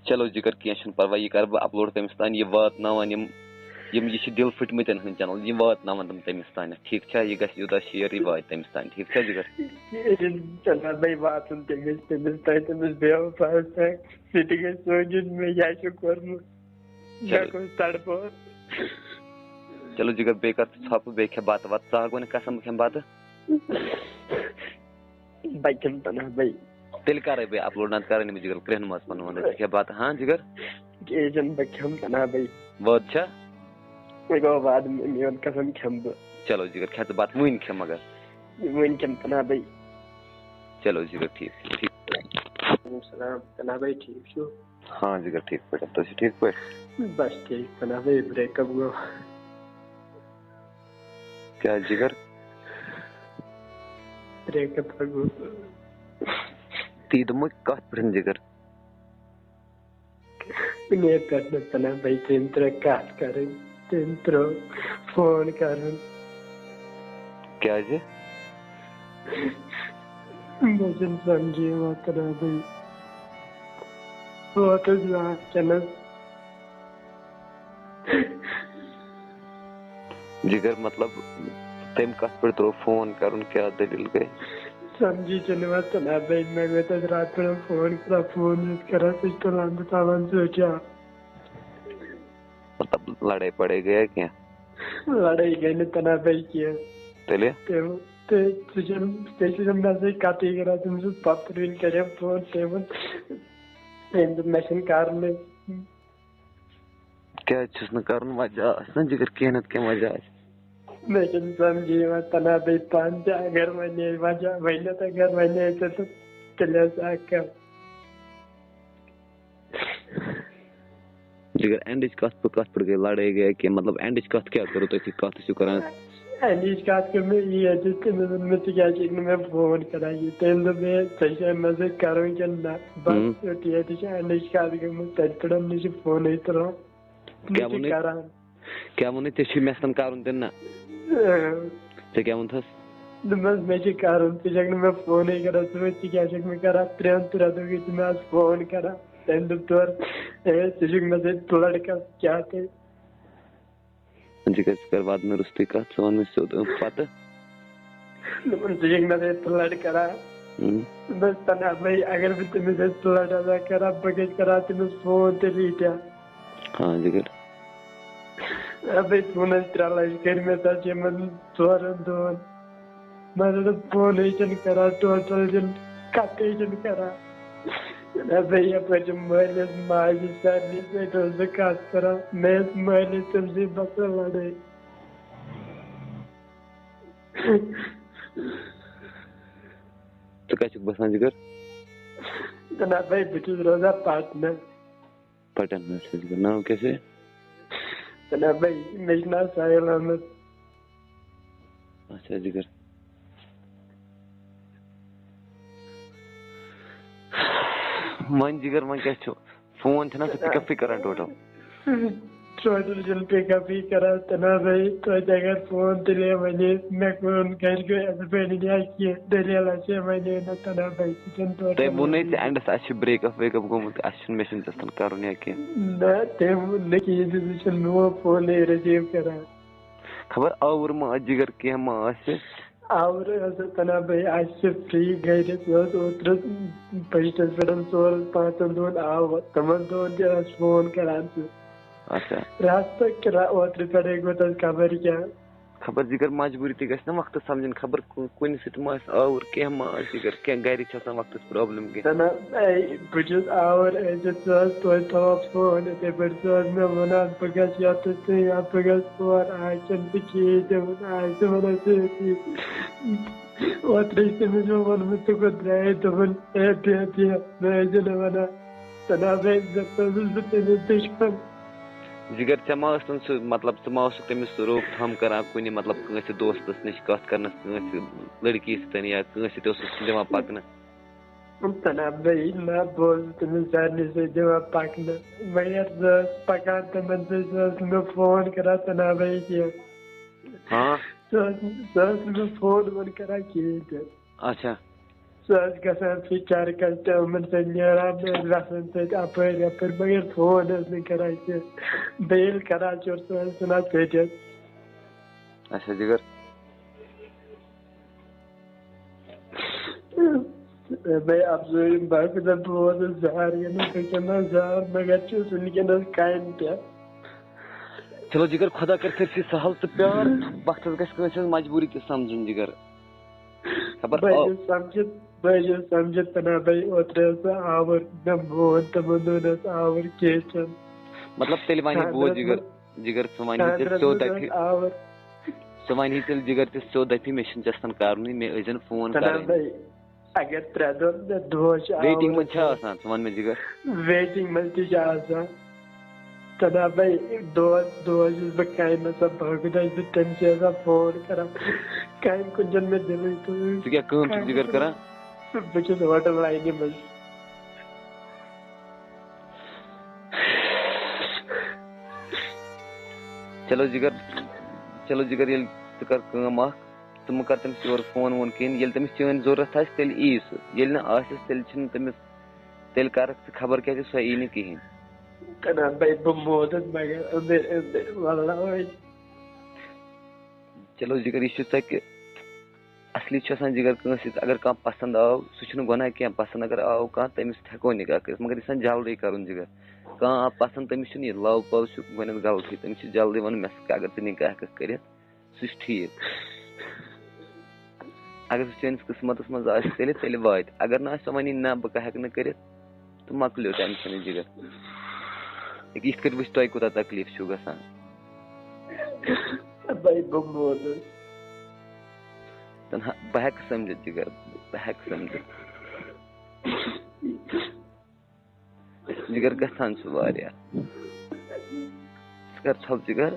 چلو جگر کینٛہہ چھُنہٕ پرواے، یہِ کَرٕ بہٕ اپلوڈ تٔمِس تانۍ، یہِ واتناوان یِم یہِ چھِ دِل پھٕٹمٕتٮ۪ن ہٕنٛدۍ چینل، یہِ واتناوان تِم تٔمِس تانٮ۪تھ، ٹھیٖک چھا؟ یہِ گژھِ یوٗتاہ شیر یہِ واتہِ تٔمِس تانۍ، ٹھیٖک چھا جگر؟ چلان بھائی واتُن تٔمِس تانۍ تٔمِس بے وفاہس تانۍ، سُہ تہِ گژھِ سوٗنچُن مےٚ کیٛاہ چھُ کوٚرمُت، مےٚ کوٚر تڑپوت. چلو جگر بیٚیہِ کر ژٕ ژھۄپہٕ، بیٚیہِ کھےٚ بتہٕ وتہٕ، ژٕ ہا گۄڈٕ قسم بہٕ کھٮ۪مہٕ بتہٕ. بہٕ کھٮ۪مہٕ پناہ بھائی. تیٚلہِ کرے بہٕ اپلوڈ، نتہٕ کرے نہٕ بہٕ جگر کرٛہنہِ منٛز پنُن ونٛدٕ. ژٕ کھےٚ بتہٕ ہاں جگر؟ کیٚنٛہہ چھُنہٕ بہٕ کھٮ۪مہٕ پناہ بھائی. وٲد چھا؟ مےٚ گوٚو وعدٕ میون قسم کھٮ۪مہٕ بہٕ. چلو جگر کھےٚ ژٕ بتہٕ وُنۍ کھےٚ مگر. وُنۍ کھٮ۪مہٕ پناہ بھائی. چلو جگر ٹھیٖک ٹھیٖک. وعلیکم السلام پناہ بھائی ٹھیٖک چھُو؟ ہاں جگر ٹھیٖک پٲٹھۍ، تُہۍ چھِو ٹھیٖک پٲٹھۍ؟ بس ٹھیٖک پناہ بھائی، بریک اپ گوٚو. کیٛاہ جگر؟ بریک اپ گوٚو. تی دوٚپمَے کتھ پٮ۪ٹھ جگر؟ کُنے پٮ۪ٹھ نہٕ پناہ بھائی، تٔمۍ ترٛٲو کتھ کرٕنۍ، تٔمۍ ترٛوو فون کرُن. کیٛازِ؟ مےٚ چھُنہٕ سمجھی یِوان پناہ بھائی. بہٕ ووتُس لاسٹَنس. جگر مطلب تٔمۍ کتھ پٮ۪ٹھ ترٛوو فون کرُن، کیٛاہ دٔلیٖل گٔے؟ سمجھی چھُنہٕ یِوان پناہ بھائی. مےٚ گوٚو تَتھ راتہٕ پٮ۪ٹھ فون کران، فون چھُس کران، سُہ چھُ تُلان تہٕ تھاوان سُچ آف. مطلب لڑٲے پڑٲے گٔیا کیٚنٛہہ؟ لڑٲے گٔے نہٕ پناہ بھائی کیٚنٛہہ. تیٚلہِ؟ سُہ چھُنہٕ مےٚ سۭتۍ کتھٕے کران. تٔمِس اوس پتہٕ وِلہِ کریو فون، تٔمۍ ووٚن تٔمۍ دوٚپ مےٚ چھُنہٕ کرنُے. کیٛازِ چھُس نہٕ کرُن؟ وجہ آسہِ نا جگر، کیٚنٛہہ نتہٕ کیٚنٛہہ وجہ آسہِ. مےٚ چھُنہٕ سمجھی یِوان پناہ بھائی. پانہٕ تہِ اگر ونے وجہ ؤنِتھ، اگر ونے ژےٚ تہٕ تیٚلہِ ٲس اکھ کتھ. جگر اینڈٕچ کتھ پٮ۪ٹھ گٔے لڑٲے گٔیا کیٚنٛہہ؟ مطلب اینڈٕچ کتھ کیٛاہ کٔرو تُہۍ کتھ ٲسِو کران؟ اینڈٕچ کتھ کٔر مےٚ یی تٔمِس ووٚن مےٚ ژٕ کیٛازِ چھُکھ نہٕ مےٚ فون کران. تٔمۍ دوٚپ مےٚ ژےٚ چھےٚ مےٚ سۭتۍ کرُن کِنہٕ نہ. بس ییٚتہِ چھِ اینڈٕچ کتھ گٔمٕژ. تتہِ پٮ۪ٹھ نہٕ چھُ فونٕے تُلان، نہ چھُ کران. کیٛاہ ووٚنُے ژےٚ چھُے مےٚ سۭتۍ کرُن کِنہٕ نہ؟ ژےٚ کیٛاہ ووٚنتھس؟ دوٚپمس مےٚ چھُ کرُن، ژٕ چھکھ نہٕ مےٚ فونٕے کران. ژٕ کیٛاہ چھکھ مےٚ کران 3 رٮ۪تو گٔے ژٕ مےٚ آز فون کران. تٔمۍ دوٚپ تورٕ ژٕ چھُکھ مےٚ سۭتۍ لڑکس کیٛاہ تہِ. جگر ژٕ کر واتنہٕ روٚستُے کتھ، ژٕ وَن مےٚ سیوٚد پتہٕ. دوٚپُن ژٕ چھکھ مےٚ سۭتۍ فٕلڈ کران. بس پناہ بھائی اگر بہٕ تٔمِس سۭتۍ فٕلڈ آسہٕ ہا کران، بہٕ کتہِ کرہا تٔمِس فون تیٚلہِ ییٖتیٛاہ. ہاں جگر. بھائی فونس 3 لٹہِ کٔرۍ مےٚ تتھ یِمن 4 دۄہن. مگر فونٕے چھُنہٕ کران، ٹوٹل چھُنہٕ کتھٕے چھُنہٕ کران. بھائی یپٲرۍ چھِ مٲلِس ماجہِ سارنٕے سۭتۍ اوسُس بہٕ کتھ کران. مےٚ ٲس مٲلِس تٔمۍ سٕے باسان لڑٲے. ژٕ کتہِ چھُکھ بسان جگر؟ پناہ بھائی بہٕ چھُس روزان پٹنہ. پٹن اچھا جگر. ناو کیسے؟ پناہ بھائی مےٚ چھُ ناو ساحل احمد. اچھا جگر. وۄنۍ جگر وۄنۍ کیٛاہ چھُ؟ فون چھُنہ ژٕ پِک اپٕے کران ٹوٹل؟ ٹوٹل چھُنہٕ پِک اپٕے کران پناہ بھائی. توتہِ اگر فون تُلے ونے مےٚ کوٚرُن گرِکیو ایٚکسپلین یا کینٛہہ دٔلیٖلا چھے ونے نہٕ پناہ بھائی. تٔمۍ ووٚنُے ژےٚ اینڈس اَسہِ چھُ بریک اپ ویک اپ گوٚمُت، اَسہِ چھُنہٕ مےٚ چھُنہٕ ژےٚ سۭتۍ کرُن یا کینٛہہ؟ نہ تٔمۍ ووٚن نہٕ کِہیٖنۍ تہِ. سُہ چھُنہٕ میون فونٕے رٔسیٖو کران. خبر آوُر ما آسہِ جگر، کینٛہہ ما آسہِ؟ آوُر ٲس پناہ بھائی. اَسہِ چھِ فرٛی گرِ. سُہ ٲس اوترٕ پٔجٹس پٮ۪ٹھ 4-5 دۄہن آوُر. تِمن دۄہن تہِ ٲس فون کران سُہ. اچھا. راتہٕ کران اوترٕ پٮ۪ٹھے گوٚو تَتھ خبر کیٛاہ. خبر جگر مجبوٗری تہِ گژھِ نا وقتس سمجھٕنۍ. خبر کُنہِ سۭتۍ ما آسہِ آوُر، کینٛہہ ما آسہِ جگر، کینٛہہ گرِ چھِ آسان وقتس پرابلم کینٛہہ. بہٕ چھُس آوُر ٲسِتھ. ژٕ ٲس توتہِ تھاوان فون یِتھٕے پٲٹھۍ. ژٕ ٲس مےٚ ونان بہٕ گژھٕ یوٚتتھ تہٕ یا بہٕ گژھٕ تور. آز چھُنہٕ بہٕ کِہیٖنۍ تہِ ونان. آز چھِ ونان سۭتی. اوترٕ چھُ تٔمِس مےٚ ووٚنمُت ژٕ کوٚت درٛایے. دوٚپُن ہے بیٚہہ مےٚ ٲسۍ نہٕ ونان. پناہ بھائی اوسُس بہٕ تٔمِس دُشمن. جگر ژےٚ ما ٲسۍ سُہ مطلب ژٕ ما اوسُکھ تٔمِس روک تھام کران کُنہِ مطلب کٲنٛسہِ دوستس نِش کتھ کرنس، کٲنٛسہِ لڑکی سۭتۍ یا کٲنٛسہِ سۭتۍ اوسُکھ دِوان پکنہٕ؟ پناہ بھائی نہ بہٕ اوسُس تٔمِس سارنٕے سۭتۍ دِوان پکنہٕ. مگر سۄ ٲس پکان تِمن سۭتۍ. سۄ ٲس نہٕ مےٚ فون کران پناہ بھائی کینٛہہ. سۄ ٲس نہٕ مےٚ فون وون کران کِہیٖنۍ تہِ. اچھا. سوز گژھان فِکر کسٹمر سۭتۍ نیران رَسن سۭتۍ اَپٲرۍ یَپٲرۍ مگر فون حظ نہٕ کران کیٚنٛہہ بیٚیہِ ییٚلہِ کران چھُ سُہ حظ ژھٕنان ژٔٹِتھ. اچھا جگر بیٚیہِ اَفضٲیی باقٕے دَپ بہٕ اوسُس زہر گِنٛدان بہٕ گِنٛدان زہر مگر چھُس وٕنکٮ۪نس کامہِ پٮ۪ٹھ. چلو جگر خدا کر پھر سے سہل تو پیار وقت گژھِ کٲنٛسہِ ہٕنٛز مجبوٗری تہِ سمجھُن جگر خبر بہٕ چھُس سمجھِتھ ونان بیٚیہِ اوترٕ ٲس سۄ آوُر مےٚ مون تِمن دۄہن ٲس آوُر کیٚنٛہہ چھُنہٕ مطلب تیٚلہِ وَنہِ بوز جگر جگر ژٕ وَنہِ تیٚلہِ سیوٚد دَپہِ آوُر ژٕ وَنہِ تیٚلہِ جگر تہِ سیوٚد دَپہِ مےٚ چھُنہٕ چَستن کَرنُے مےٚ ٲسۍزٮ۪ن فون کران اگر 3 دۄہ مےٚ دۄہس چھُ ویٹِنٛگ منٛز چھا آسان ژٕ وَن مےٚ جگر ویٹِنٛگ منٛز تہِ چھِ آسان تنا بھائی دۄہس چھُس بہٕ کامہِ آسان باقٕے دۄہ چھُس بہٕ تٔمسٕے آسان فون کران کامہِ کُن چھُنہٕ مےٚ دِلٕے تہٕ ژٕ کیٛاہ کٲم چھُکھ جگر کران بہٕ چھُس ہوٹل لاینہِ منٛز. چلو جگر ییٚلہِ ژٕ کر کٲم اکھ ژٕ مہٕ کر تٔمِس یورٕ فون وون کِہیٖنۍ ییٚلہِ تٔمِس چٲنۍ ضوٚرتھ آسہِ تیٚلہِ یی سُہ ییٚلہِ نہٕ آسٮ۪س تیٚلہِ چھُنہٕ تٔمِس تیٚلہِ کرکھ ژٕ خبر کیٛازِ سۄ یی نہٕ کِہیٖنۍ. تنا بھائی بہٕ مودُس مگر أنٛدٕرۍ واللہ. چلو جگر یہِ چھُ ژےٚ کہِ اصلی چھُ آسان جگر کٲنٛسہِ اگر کانٛہہ پسنٛد آو سُہ چھُنہٕ گۄناہ کینٛہہ پسنٛد اگر آو کانٛہہ تٔمِس سۭتۍ ہٮ۪کو نِکاح کٔرِتھ مگر یہِ چھُ آسان جلدی کرُن جگر کانٛہہ آو پسنٛد تٔمِس چھُنہٕ یہِ لو پو چھُ گۄڈنٮ۪تھ غلطی تٔمِس چھُ جلدی ونُن مےٚ سۭتۍ اگر ژٕ نِکاح ہٮ۪ککھ کٔرِتھ سُہ چھُ ٹھیٖک اگر سُہ چٲنِس قٕسمتس منٛز آسہِ تیٚلہِ واتہِ اگر نہٕ آسہِ سۄ وَنہِ نہ بہٕ ہٮ۪کہٕ نہٕ کٔرِتھ تہٕ مۄکلیو ٹٮ۪نشنٕے جگر یِتھ کٔٹھۍ وٕچھ تۄہہِ کوٗتاہ تکلیٖف چھُو گژھان. بہٕ ہٮ۪کہٕ سمجھِتھ جگر بہٕ ہٮ۪کہٕ سمجھِتھ جگر گژھان چھُ واریاہ ژٕ کر ژھۄپ جگر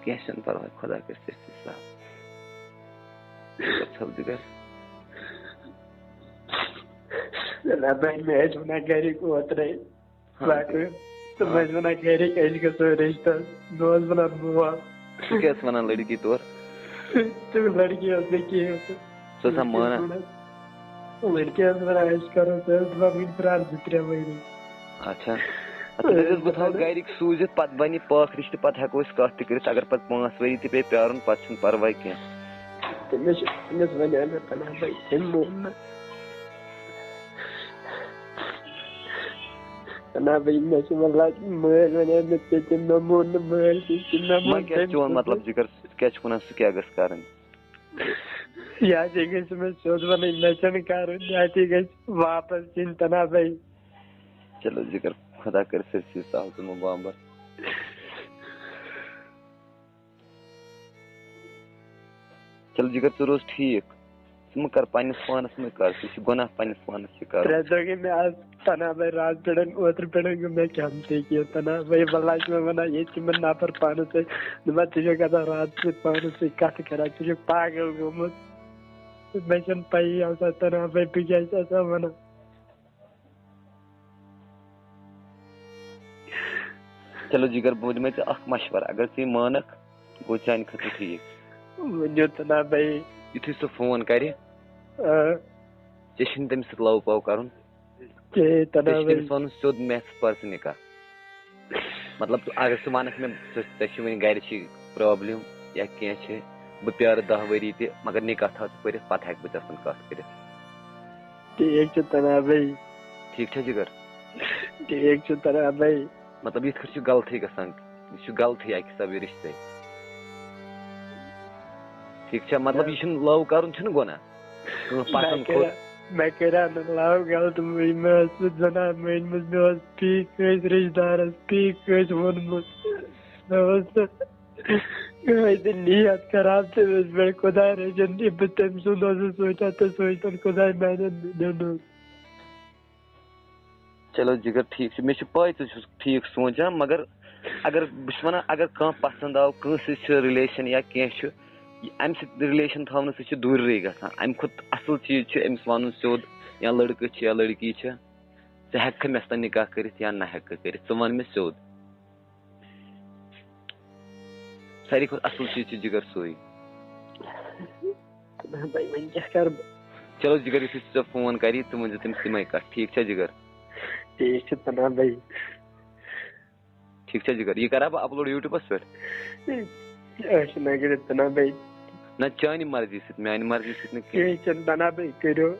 کینٛہہ چھُنہٕ پرواے خدا کرِ سٲرسٕے سہل ژٕ کر ژھۄپ جگر. مےٚ ٲسۍ وَنان گرِکۍ اوترے تِم ٲسۍ وَنان گرِکۍ أسۍ گژھو رِشتس بہٕ اوسُس وَنان مول ژٕ کیٛاہ ٲسۍ وَنان لڑکی تورٕ تہٕ لڑکی ٲس نہٕ کِہیٖنۍ ژٕ ٲسا مانان لڑکی ٲس وَنان أسۍ کرو سۄ ٲس دَپان وٕنہِ پرٛار 2-3 ؤری. اچھا بہٕ تھاوٕ گرِکۍ سوٗزِتھ پتہٕ بنہِ پاکھ رِشتہٕ پتہٕ ہٮ۪کو أسۍ کتھ تہِ کٔرِتھ اگر پتہٕ 5 ؤری تہِ پیٚیہِ پیارُن پتہٕ چھُنہٕ پرواے کینٛہہ. تٔمِس وَنیو مےٚ پناہ بھائی تٔمۍ مون نہٕ پناہ بھائی مےٚ چھُ مٲلۍ وَنیو مےٚ ژےٚ تہِ مےٚ مون نہٕ مٲلۍ کیٛاہ چون مطلب جگر کیٛاہ چھُکھ وَنان سُہ کیٛاہ گژھِ کَرٕنۍ یا تہِ گژھِ مےٚ سیوٚد وَنٕنۍ مےٚ چھُنہٕ کَرُن یا تہِ گژھِ واپس یِنۍ پناہ بھائی. چلو جگر خدا کر سٲرسٕے سہل ژٕ مہٕ بامبر. چلو جگر ژٕ روز ٹھیٖک ژٕ مہٕ کر پننِس پانس مہٕ کر سُہ چھُ گۄناہ پننِس پانس چھُ کرُن. 3 دۄہ گٔے مےٚ آز پناہ بھائی راتہٕ پٮ۪ٹھ اوترٕ پٮ۪ٹھ گوٚو مےٚ کھٮ۪متٕے کینٛہہ پناہ بھائی واللہ چھِ مےٚ وَنان ییٚتہِ چھِ مےٚ نفر پانس سۭتۍ دَپان ژٕ چھُکھ گژھان راتہٕ سۭتۍ پانس سۭتۍ کتھٕ کران ژٕ چھُکھ پاگل گوٚمُت مےٚ چھَنہٕ پَیی آسان پناہ بھائی بہٕ کیٛاہ چھُس آسان وَنان. چلو جگر بہٕ دِمے ژےٚ اکھ مشور اگر ژٕ یہِ مانکھ گوٚو چانہِ خٲطرٕ ٹھیٖک. ؤنِو پناہ بھائی. یُتھُے سُہ فون کرِ ژےٚ چھُنہٕ تٔمِس سۭتۍ لو پو کرُن ژےٚ چھُ تٔمِس وَنُن سیوٚد مےٚ پَر ژٕ نِکاح مطلب اگر ژٕ وَنکھ مےٚ ژےٚ چھِ وٕنہِ گرِ چھِ پرابلِم یا کینٛہہ چھِ بہٕ پیارٕ 10 ؤری تہِ مگر نِکاح تھاو ژٕ پٔرِتھ پتہٕ ہٮ۪کہٕ بہٕ ژےٚ سۭتۍ کتھ کٔرِتھ. ٹھیٖک چھُ پناہ بھائی. ٹھیٖک چھا جگر ٹھیٖک چھُ پناہ بھائی. مطلب یِتھ کٔٹھۍ چھُ غلطٕے گژھان یہِ چھُ غلطٕے اکہِ حساب یہِ رِشتے ٹھیٖک چھا مطلب یہِ چھُنہٕ لو کرُن چھُنہٕ گۄناہ کانٛہہ پسنٛد کھوٚت. مےٚ کَریو نہٕ لو غلط مےٚ ٲس سُہ زنان مٲنۍمٕژ مےٚ اوس فی کٲنٛسہِ رِشتہٕ دارس فی کٲنٛسہِ ووٚنمُت مےٚ اوس نہٕ کٕہۭنۍ تہِ نیت خراب تٔمِس پٮ۪ٹھ خۄداے رٔچھِن یہِ بہٕ تٔمۍ سُنٛد اوسُس سونٛچان تہٕ سوٗنٛچتن خۄداے میانٮ۪ن نیوٗنُس. چلو جگر ٹھیٖک چھُ مےٚ چھِ پاے ژٕ چھُکھ ٹھیٖک سونٛچان مگر اگر بہٕ چھُس وَنان اگر کانٛہہ پسنٛد آو کٲنٛسہِ سۭتۍ چھُ رِلیشن یا کینٛہہ چھُ اَمہِ سۭتۍ رِلیشن تھاونہٕ سۭتۍ چھُ دوٗررٕے گژھان اَمہِ کھۄتہٕ اَصٕل چیٖز چھُ أمِس وَنُن سیوٚد یا لڑکہٕ چھِ یا لڑکی چھِ ژٕ ہٮ۪ککھٕ مےٚ سۭتۍ نِکاح کٔرِتھ یا نہ ہٮ۪ککھٕ کٔرِتھ ژٕ وَن مےٚ سیوٚد ساروی کھۄتہٕ اَصٕل چیٖز چھُ جگر سُے. بھائی وۄنۍ کیٛاہ کرٕ بہٕ چلو جگر یُتھُے ژےٚ فون کری ژٕ ؤنۍزِ تٔمِس تِمے کَتھ ٹھیٖک چھا جگر ٹھیک ہے تنا بھائی ٹھیٖک چھا جگر یہِ کَرا بہٕ اَپلوڈ یوٗٹیوٗبَس پٮ۪ٹھ نہ کرے تنا بھائی نہ چانہِ مرضی سۭتۍ میٛانہِ مرضی سۭتۍ نہٕ کینٛہہ کہیں تنا بھائی کرو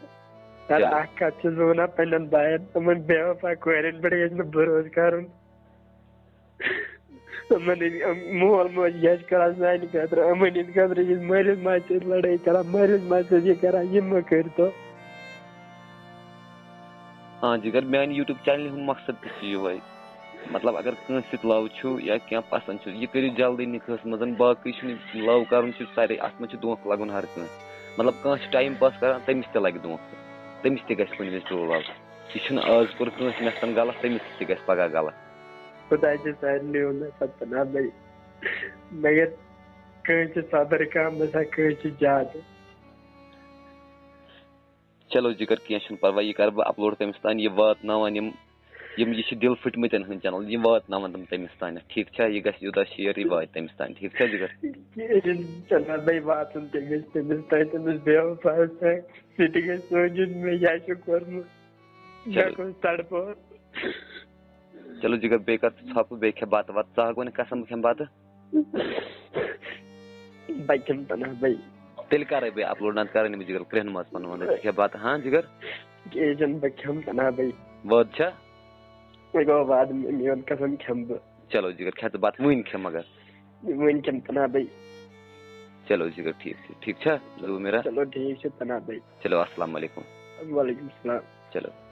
اکھ کتھ چھُس بہٕ ونان پننٮ۪ن بایَن تِمن بے وفا کورٮ۪ن پٮ۪ٹھ گژھِ نہٕ بروسہٕ کرُن مول موج گژھِ کران سانہِ خٲطرٕ یِمن ہٕنٛدِ خٲطرٕ چھِ مٲلِس ماجہِ سۭتۍ لڑٲے کران مٲلِس ماجہِ سۭتۍ یہِ کران یہِ مہٕ کٔرۍتو ہاں جگر میٛانہِ یوٗٹیوٗب چینلہِ ہُنٛد مقصد تہِ چھُ یِہوے مطلب اگر کٲنٛسہِ سۭتۍ لو چھُو یا کینٛہہ پسنٛد چھُ یہِ کٔرِو جلدی نِکاحس منٛز باقٕے چھُنہٕ لو کرُن چھُ سارے اَتھ منٛز چھُ دھونٛکہٕ لگُن ہر کٲنٛسہِ مطلب کانٛہہ چھُ ٹایم پاس کران تٔمِس تہِ لگہِ دھونٛکہٕ تٔمِس تہِ گژھِ کُنہِ وِزِ ٹرٛوٗ لو یہِ چھُنہٕ آز کوٚر کٲنٛسہِ مےٚ سۭتۍ غلط تٔمِس تہِ گژھِ پگاہ غلط خدا چھُ سارنٕے ہُنٛد پتہٕ تنا بھائی مگر کٲنٛسہِ چھُ صبر کم آسان کٲنٛسہِ چھُ زیادٕ چلو جگر کینٛہہ چھُنہٕ پرواے یہِ کرٕ بہٕ اپلوڈ تٔمِس تانۍ یہِ واتناوان یہِ چھِ دِل پھٕٹمٕتٮ۪ن ہٕنٛدۍ چینل یہِ واتناوان تِم تٔمِس تانٮ۪تھ ٹھیٖک چھا یہِ گژھِ یوٗتاہ شیر یہِ واتہِ تٔمِس تانۍ ٹھیٖک چھا جگر تنا بھائی واتُن تہِ گژھِ تٔمِس تانۍ تٔمِس بے وفاہس تانۍ سُہ تہِ گژھِ سوٗنچُن مےٚ کیٛاہ چھُ کوٚرمُت مےٚ کُس تڑپو چلو جگر بیٚیہِ کر ژٕ ژھۄپہٕ بیٚیہِ کھےٚ بتہٕ وتہٕ ژٕ ہاکھ قسم بہٕ کھٮ۪مہٕ بتہٕ بہٕ کھٮ۪مہٕ تنا بھائی تیٚلہِ کرے بہٕ اپلوڈ نتہٕ کرے نہٕ بہٕ جگر کرٛٮ۪ہنہٕ منٛز پنُن ونٛدٕ ژٕ کھےٚ بتہٕ ہاں جگر کیٚنٛہہ چھُنہٕ بہٕ کھٮ۪مہٕ تنا بھائی وٲد چھا مےٚ گوٚو وعدٕ میون قسم کھٮ۪مہٕ بہٕ چلو جگر کھےٚ ژٕ بتہٕ وٕنۍ کھےٚ مگر وٕنۍ کھٮ۪مہٕ تنا بھائی چلو جگر ٹھیٖک چھُ ٹھیٖک چھا زوٗ میرا چلو ٹھیٖک چھُ تنا بھائی چلو السلام علیکم وعلیکم السلام چلو